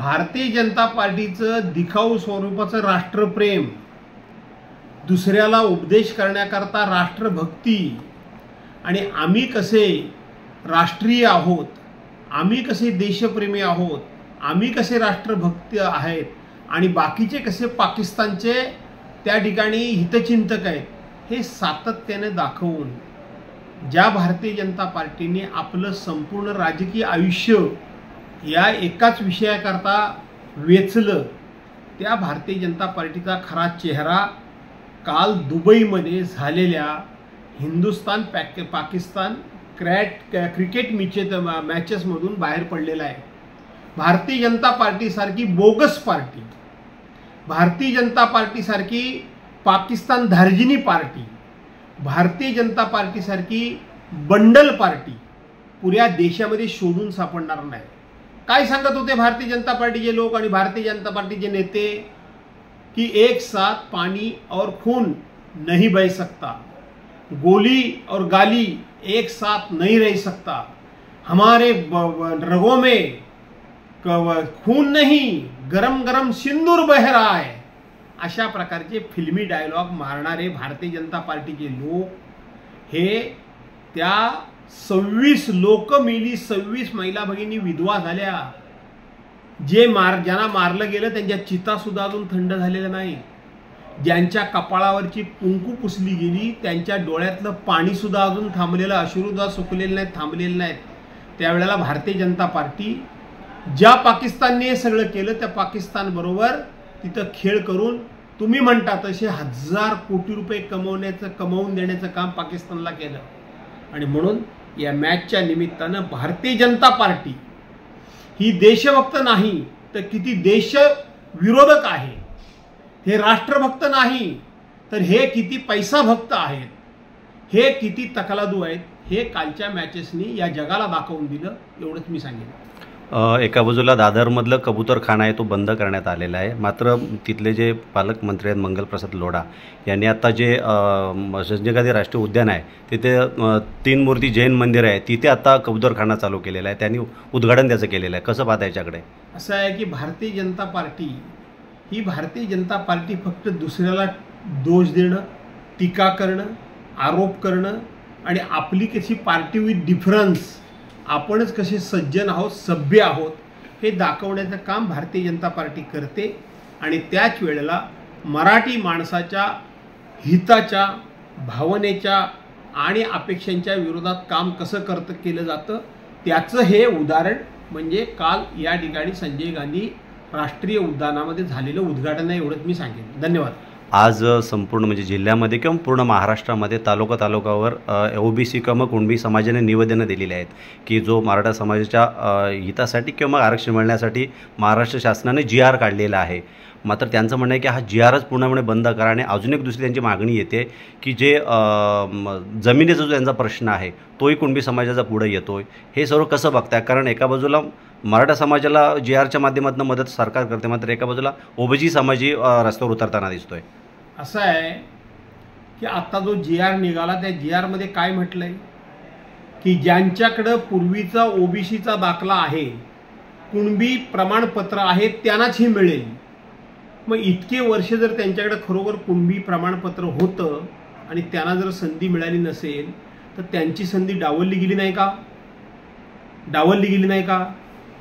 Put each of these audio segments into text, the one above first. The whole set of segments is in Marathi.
भारतीय जनता पार्टीचं दिखाऊ स्वरूपाचं राष्ट्रप्रेम, दुसऱ्याला उपदेश करण्याकरता राष्ट्रभक्ती आणि आम्ही कसे राष्ट्रीय आहोत, आम्ही कसे देशप्रेमी आहोत, आम्ही कसे राष्ट्रभक्त आहेत आणि बाकीचे कसे पाकिस्तानचे त्या ठिकाणी हितचिंतक आहेत, हे सातत्याने दाखवून ज्या भारतीय जनता पार्टीने आपलं संपूर्ण राजकीय आयुष्य या एकाच विषयाकरता वेचलं, त्या भारतीय जनता पार्टीचा खरा चेहरा काल दुबईमध्ये झालेल्या हिंदुस्थान पाकिस्तान क्रिकेट मॅचेसमधून बाहेर पडलेला आहे। Bharatiya Janata पार्टीसारखी bogus party, Bharatiya Janata पार्टीसारखी Pakistan धार्जिनी party, Bharatiya Janata पार्टीसारखी bundle party पुऱ्या देशामध्ये शोधून सापडणार नाही। काय सांगत होते भारतीय जनता पार्टीचे लोक आणि भारतीय जनता पार्टीचे नेते कि एक साथ पानी और खून नहीं बह सकता, गोली और गाली एक साथ नहीं रह सकता, हमारे रगों में खून नहीं गरम गरम सिंदूर बह रहा है। अशा प्रकारचे फिल्मी डायलॉग मारणारे भारतीय जनता पार्टीचे लोक हे त्या 26 लोक मेली, 26 महिला भगिनी विधवा झाल्या, ज्यांना मारलं गेलं त्यांच्या चिता सुद्धा अजून थंड झालेला नाही, ज्यांच्या कपाळावरची कुंकू पुसली गेली त्यांच्या डोळ्यातलं पाणी सुद्धा अजून थांबलेलं, अश्रुद्धा सुकलेले नाहीत, थांबलेले नाहीत। त्यावेळेला भारतीय जनता पार्टी ज्या पाकिस्तानने सगळं केलं त्या पाकिस्तान बरोबर तिथं खेळ करून तुम्ही म्हणता तसे 1000 कोटी रुपये कमवून देण्याचं काम पाकिस्तानला केलं। आणि म्हणून या मॅचच्या निमित्तानं भारतीय जनता पार्टी ही देशभक्त नाही तर किती देश विरोधक आहे, हे राष्ट्रभक्त नाही तर हे किती पैसा भक्त आहेत, हे किती तकलादू आहेत, हे कालच्या मॅचेसनी या जगाला दाखवून दिलं, एवढंच मी सांगेन। एका बाजूला दादरमधलं कबूतरखाना आहे तो बंद करण्यात आलेला आहे, मात्र तिथले जे पालकमंत्री आहेत मंगलप्रसाद लोढा यांनी आता जे संजय गांधी राष्ट्रीय उद्यान आहे तिथे 3 मूर्ती जैन मंदिर आहे तिथे आता कबूतरखाना चालू केलेला आहे, त्यांनी उद्घाटन त्याचं केलेलं आहे। कसं पाहता याच्याकडे? असं आहे की भारतीय जनता पार्टी ही भारतीय जनता पार्टी फक्त दुसऱ्याला दोष देणं, टीका करणं, आरोप करणं आणि आपली कशी पार्टी विथ डिफरन्स, आपणच कसे सज्जन आहोत, सभ्य आहोत हे दाखवण्याचं काम भारतीय जनता पार्टी करते। आणि त्याच वेळेला मराठी माणसाच्या हिताच्या, भावनेच्या आणि अपेक्षांच्या विरोधात काम कसं केलं जातं त्याचं हे उदाहरण म्हणजे काल या ठिकाणी संजय गांधी राष्ट्रीय उद्यानामध्ये झालेलं उद्घाटन आहे, एवढंच मी सांगेन। धन्यवाद। आज संपूर्ण म्हणजे जिल्ह्यामध्ये किंवा पूर्ण महाराष्ट्रामध्ये तालुकावर ओबीसी किंवा कुणबी समाजाने निवेदनं दिलेली आहेत की जो मराठा समाजाच्या हितासाठी किंवा आरक्षण मिळण्यासाठी महाराष्ट्र शासनाने GR काढलेला आहे, मात्र त्यांचं म्हणणं आहे की हा GRच पूर्णपणे बंद करा। आणि अजून एक दुसरी त्यांची मागणी येते की जे जमिनीचा जो त्यांचा प्रश्न आहे तोही कुणबी समाजाचा पुढे येतोय, हे सर्व कसं बघताय? कारण एका बाजूला मराठा समाजाला GRच्या माध्यमातून मदत सरकार करते, मात्र एका बाजूला ओबीसी समाजही रस्त्यावर उतरताना दिसतोय। असं आहे की आता जो GR निघाला त्या GR मध्ये काय म्हटलंय की ज्यांच्याकडे पूर्वीचा ओबीसीचा दाखला आहे, कुणबी प्रमाणपत्र आहे त्यांनाच हे मिळेल। मग इतके वर्ष जर त्यांच्याकडे खरोखर कुणबी प्रमाणपत्र होतं आणि त्यांना जर संधी मिळाली नसेल तर त्यांची संधी डावलली गेली नाही का? डावलली गेली नाही का?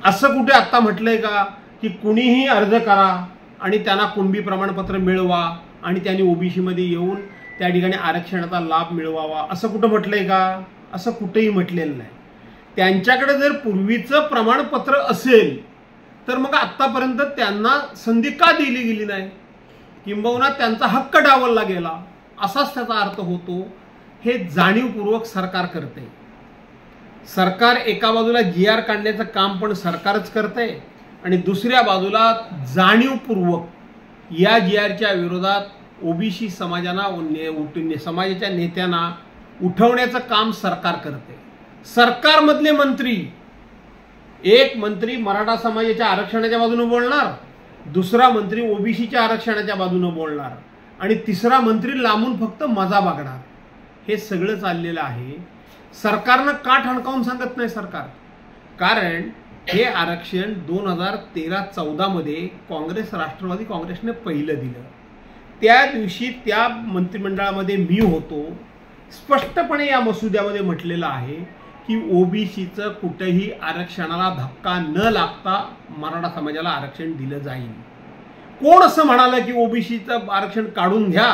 असं कुठे आत्ता म्हटलंय का की कुणीही अर्ज करा आणि त्यांना कुणबी प्रमाणपत्र मिळवा आणि त्यांनी ओबीसी मध्ये येऊन त्या ठिकाणी आरक्षणाचा लाभ मिळवावा, असं कुठं म्हटलंय का? असं कुठेही म्हटलेलं नाही। त्यांच्याकडे जर पूर्वीचं प्रमाणपत्र असेल तर मग आतापर्यंत त्यांना संधी का दिली गेली नाही, किंबहुना त्यांचा हक्क डावलला गेला, असाच त्याचा अर्थ होतो। हे जाणीवपूर्वक सरकार करते। सरकार एका बाजूला GR काढण्याचं काम पण सरकारच करते आणि दुसऱ्या बाजूला जाणीवपूर्वक या GRच्या विरोधात ओबीसी समाजाच्या नेत्यांना उठवण्याचं काम सरकार करते। सरकारमधले मंत्री, एक मंत्री मराठा समाजाच्या आरक्षणाच्या बाजूने बोलणार, दुसरा मंत्री ओबीसीच्या आरक्षणाच्या बाजूने बोलणार आणि तिसरा मंत्री लांबून फक्त मजा बघणार, हे सगळं चाललेलं आहे। सरकारनं का ठणकावून सांगत नाही सरकार? कारण हे आरक्षण 2013-14 मध्ये काँग्रेस राष्ट्रवादी काँग्रेसने पहिलं दिलं. त्या दिवशी त्या मंत्रिमंडळामध्ये मी होतो. स्पष्टपणे या मसुद्यामध्ये म्हटलेलं आहे की ओबीसीचं कुठेही आरक्षणाला धक्का न लागता मराठा समाजाला आरक्षण दिलं जाईल. कोण असं म्हणालं की ओबीसीचं आरक्षण काढून घ्या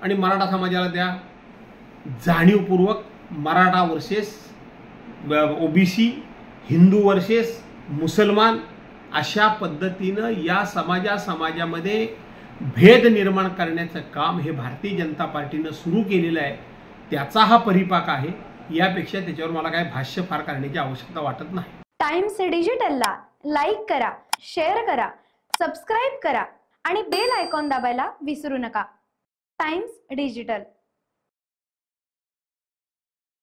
आणि मराठा समाजाला द्या? जाणीवपूर्वक Maratha versus OBC, Hindu versus मुसलमान अशा पद्धतीनं या समाजामध्ये भेद निर्माण करण्याचं काम हे भारतीय जनता पार्टीनं सुरू केलेलं आहे. त्याचा हा परिपाक आहे. यापेक्षा त्याच्यावर मला काय भाष्य फार करण्याची आवश्यकता वाटत नाही. टाइम्स डिजिटलला लाईक करा, शेअर करा, सबस्क्राईब करा आणि बेल आयकॉन दाबायला विसरू नका. Times digital.